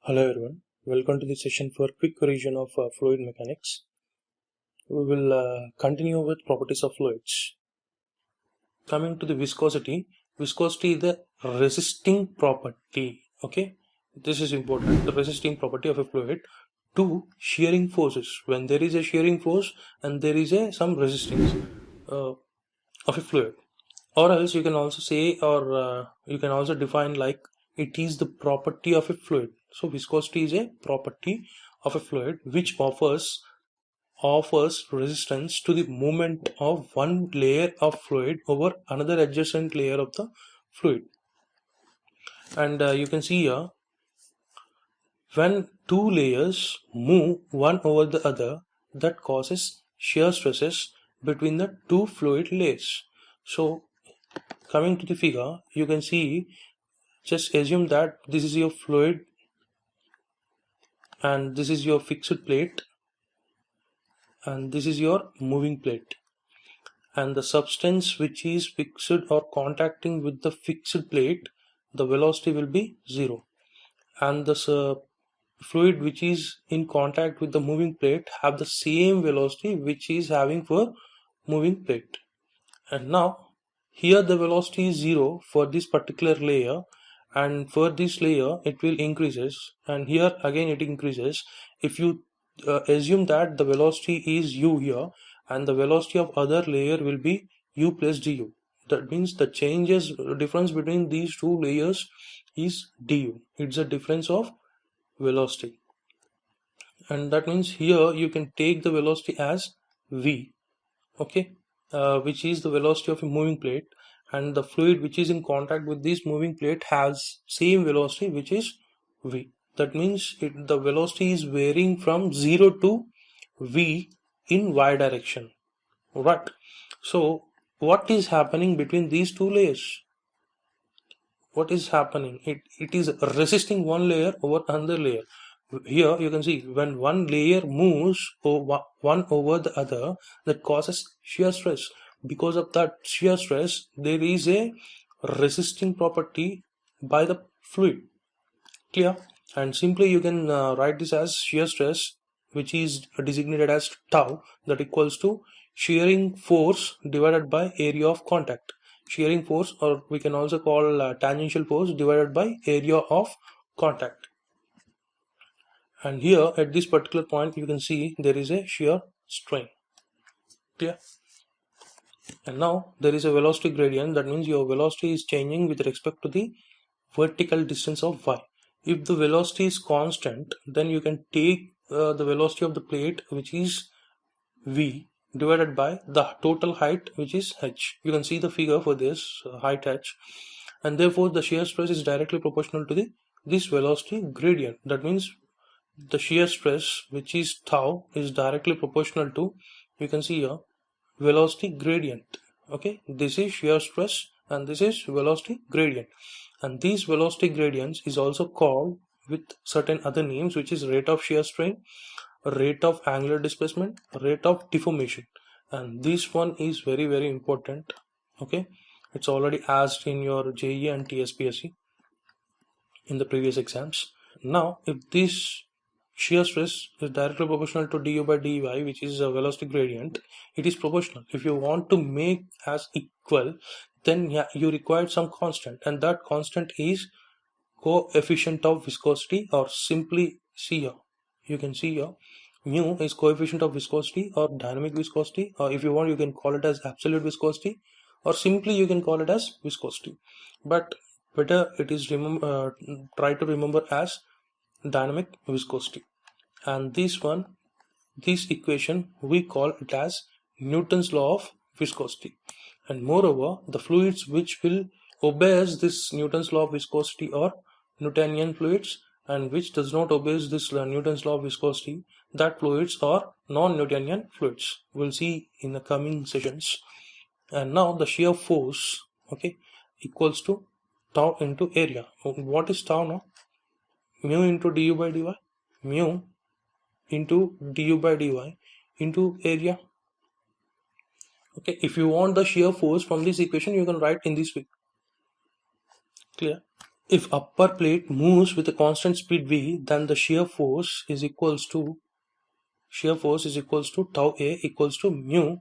Hello everyone, welcome to the session for quick revision of fluid mechanics. We will continue with properties of fluids. Coming to the viscosity is the resisting property. Okay, this is important. The resisting property of a fluid to shearing forces. When there is a shearing force and there is some resistance of a fluid, or else you can also say, or you can also define like it is the property of a fluid. So viscosity is a property of a fluid which offers resistance to the movement of one layer of fluid over another adjacent layer of the fluid. And you can see here, when two layers move one over the other, that causes shear stresses between the two fluid layers. So coming to the figure, you can see, just assume that this is your fluid and this is your fixed plate and this is your moving plate, and the substance which is fixed or contacting with the fixed plate, the velocity will be 0, and the fluid which is in contact with the moving plate have the same velocity which is having for moving plate. And now here the velocity is 0 for this particular layer, and for this layer it will increases, and here again it increases. If you assume that the velocity is u here and the velocity of other layer will be u plus du, that means the difference between these two layers is du. It's a difference of velocity, and that means here you can take the velocity as v. Okay, which is the velocity of a moving plate, and the fluid which is in contact with this moving plate has same velocity which is v. That means the velocity is varying from 0 to v in y direction. Right. So what is happening between these two layers? What is happening? It is resisting one layer over another layer. Here you can see, when one layer moves one over the other, that causes shear stress. Because of that shear stress, there is a resisting property by the fluid. Clear? And simply you can write this as shear stress, which is designated as tau, that equals to shearing force divided by area of contact. Shearing force, or we can also call tangential force, divided by area of contact. And here at this particular point you can see there is a shear strain. Clear? And now there is a velocity gradient, that means your velocity is changing with respect to the vertical distance of y. If the velocity is constant, then you can take the velocity of the plate, which is v, divided by the total height, which is h. You can see the figure for this height h, and therefore the shear stress is directly proportional to this velocity gradient. That means the shear stress, which is tau, is directly proportional to, you can see here, velocity gradient. Okay, this is shear stress and this is velocity gradient, and these velocity gradients is also called with certain other names, which is rate of shear strain, rate of angular displacement, rate of deformation. And this one is very important. Okay, it's already asked in your JEE and TSPSC in the previous exams. Now if this shear stress is directly proportional to du by dy, which is a velocity gradient, it is proportional. If you want to make as equal, then yeah, you require some constant, and that constant is coefficient of viscosity, or simply see here, you can see here, mu is coefficient of viscosity or dynamic viscosity, or if you want you can call it as absolute viscosity, or simply you can call it as viscosity, but better it is try to remember as dynamic viscosity. And this equation we call it as Newton's law of viscosity. And moreover, the fluids which will obeys this Newton's law of viscosity are Newtonian fluids, and which does not obey this Newton's law of viscosity, that fluids are non-Newtonian fluids. We'll see in the coming sessions. And now the shear force, okay, equals to tau into area. What is tau now? Mu into du by dy, mu into du by dy into area. Okay, if you want the shear force from this equation, you can write in this way. Clear? if upper plate moves with a constant speed v, then the shear force is equals to tau a equals to mu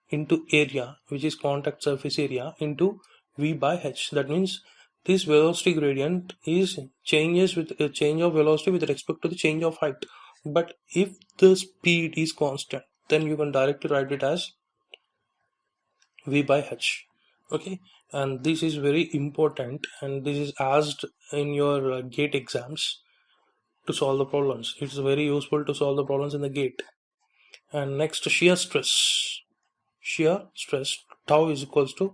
into area, which is contact surface area, into v by h. That means this velocity gradient is changes with a change of velocity with respect to the change of height. But if the speed is constant, then you can directly write it as v by h. Okay, and this is very important, and this is asked in your gate exams to solve the problems. It's very useful to solve the problems in the gate. And next, shear stress. Shear stress tau is equals to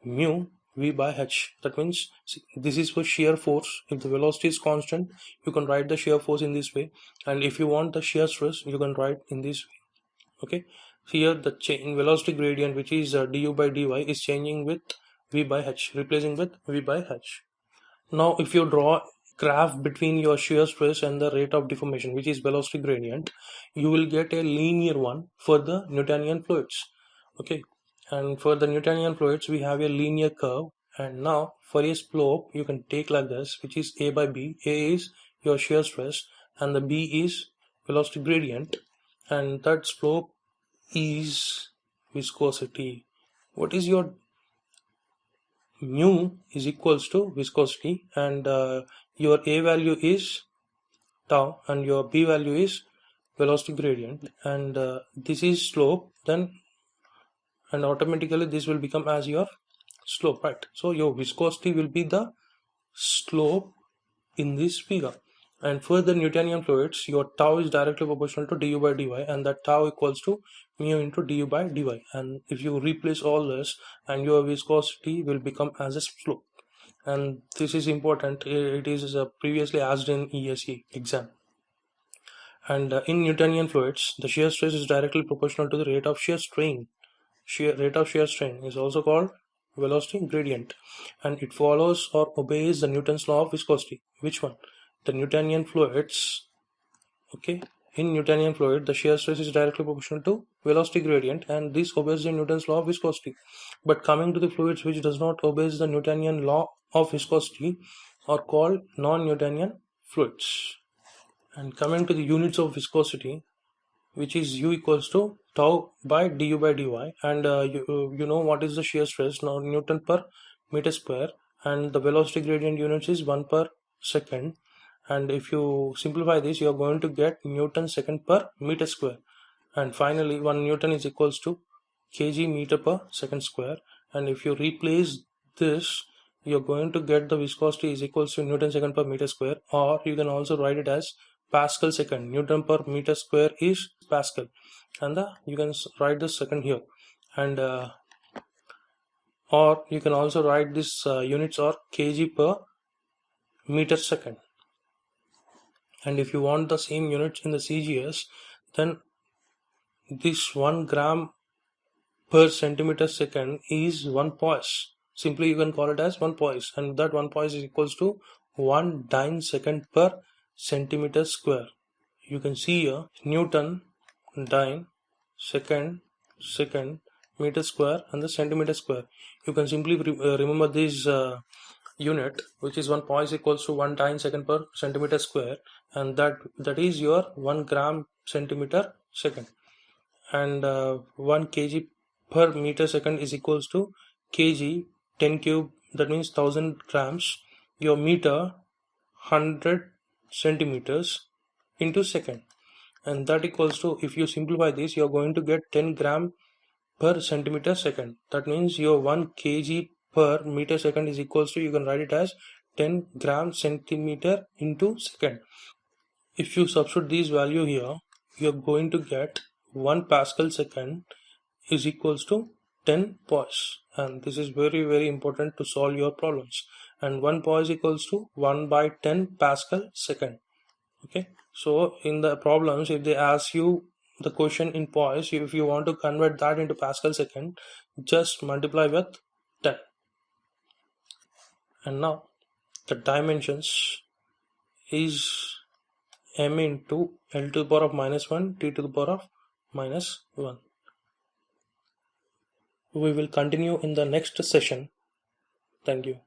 mu v by h. That means this is for shear force. If the velocity is constant, you can write the shear force in this way, and if you want the shear stress, you can write in this way. Okay, here the velocity gradient, which is du by dy, is changing with v by h, replacing with v by h. Now if you draw graph between your shear stress and the rate of deformation, which is velocity gradient, you will get a linear one for the Newtonian fluids. Okay, and for the Newtonian fluids we have a linear curve, and now for a slope you can take like this, which is a by b. A is your shear stress and the b is velocity gradient, and that slope is viscosity. What is your mu is equals to viscosity, and your a value is tau and your b value is velocity gradient, and this is slope, then and automatically this will become as your slope, right? So your viscosity will be the slope in this figure. And for the Newtonian fluids, your tau is directly proportional to du by dy, and that tau equals to mu into du by dy. And if you replace all this, and your viscosity will become as a slope. And this is important. It is previously asked in ESE exam. And in Newtonian fluids, the shear stress is directly proportional to the rate of shear strain. Rate of shear strain is also called velocity gradient, and it follows or obeys the Newton's law of viscosity. Which one? The Newtonian fluids. Okay, in Newtonian fluid, the shear stress is directly proportional to velocity gradient, and this obeys the Newton's law of viscosity. But coming to the fluids which does not obey the Newtonian law of viscosity are called non-Newtonian fluids. And coming to the units of viscosity, which is u equals to tau by du by dy, and you know what is the shear stress now, Newton per meter square, and the velocity gradient units is 1 per second, and if you simplify this you are going to get Newton second per meter square, and finally 1 Newton is equals to kg meter per second square, and if you replace this you're going to get the viscosity is equals to Newton second per meter square, or you can also write it as Pascal second. Newton per meter square is Pascal, and you can write the second here, and or you can also write this units or kg per meter second. And if you want the same units in the CGS, then this 1 gram per centimeter second is 1 poise. Simply you can call it as 1 poise, and that 1 poise is equals to 1 dyne second per centimeter square. You can see here Newton, dyne, second, meter square, and the centimeter square. You can simply remember this unit, which is 1 poise equals to 1 dyne second per centimeter square, and that is your 1 gram centimeter second, and 1 kg per meter second is equals to kg 10 cube, that means 1000 grams, your meter 100 centimeters into second, and that equals to, if you simplify this, you are going to get 10 gram per centimeter second. That means your 1 kg per meter second is equals to, you can write it as 10 gram centimeter into second. If you substitute this value here, you are going to get 1 Pascal second is equals to 10 poise, and this is very important to solve your problems. And 1 poise equals to 1 by 10 Pascal second. Okay, so in the problems, if they ask you the question in poise, if you want to convert that into Pascal second, just multiply with 10. And now the dimensions is m into L to the power of -1 t to the power of -1. We will continue in the next session. Thank you.